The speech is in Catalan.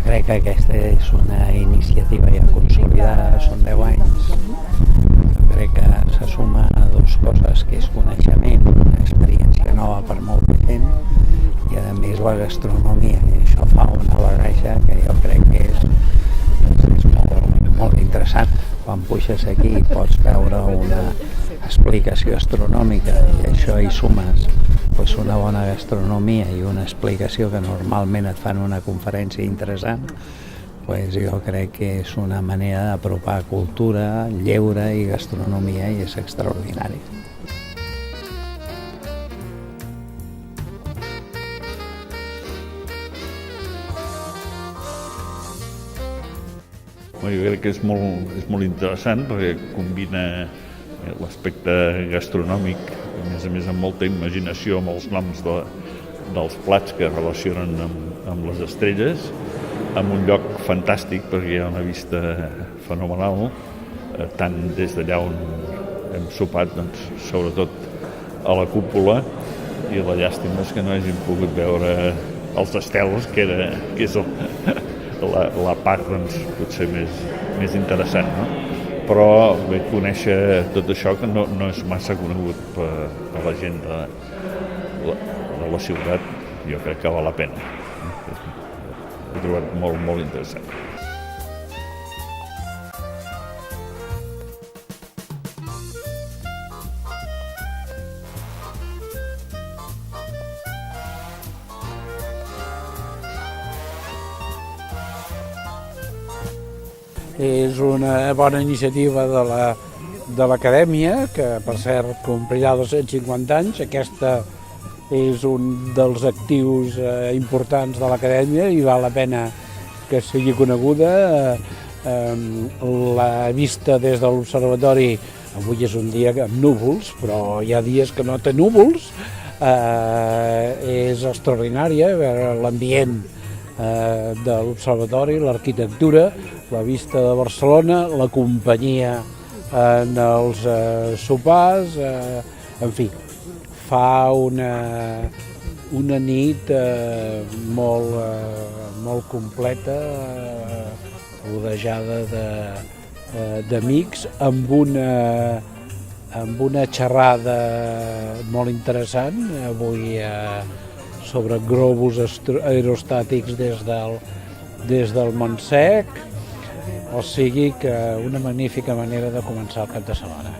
crec que aquesta és una iniciativa ja consolidada, són 10 anys. Jo crec que se suma a dues coses, que és coneixement, una experiència nova per molta gent, i a més la gastronomia, i això fa una barreja que jo crec que és molt interessant. Quan puixes aquí pots veure una explicació astronòmica i això hi sumes una bona gastronomia i una explicació que normalment et fan una conferència interessant, jo crec que és una manera d'apropar cultura, lleure i gastronomia i és extraordinari. Jo crec que és molt interessant perquè combina l'aspecte gastronòmic, a més amb molta imaginació, amb els noms dels plats que es relacionen amb les estrelles, en un lloc fantàstic perquè hi ha una vista fenomenal, tant des d'allà on hem sopat, sobretot a la cúpula, i la llàstima és que no hàgim pogut veure els estels, que és la part potser més interessant, no? Però conèixer tot això que no és massa conegut per la gent de la ciutat, jo crec que val la pena. Ho he trobat molt interessant. És una bona iniciativa de l'Acadèmia, que per cert complirà 250 anys. Aquesta és un dels actius importants de l'Acadèmia i val la pena que sigui coneguda. La vista des de l'observatori, avui és un dia amb núvols, però hi ha dies que no té núvols, és extraordinària, veure l'ambient de l'observatori, l'arquitectura, la vista de Barcelona, la companyia en els sopars, en fi, fa una nit molt completa, rodejada d'amics, amb una xerrada molt interessant, avui sobre globus aerostàtics des del Montsec, o sigui que una magnífica manera de començar el cap de setmana.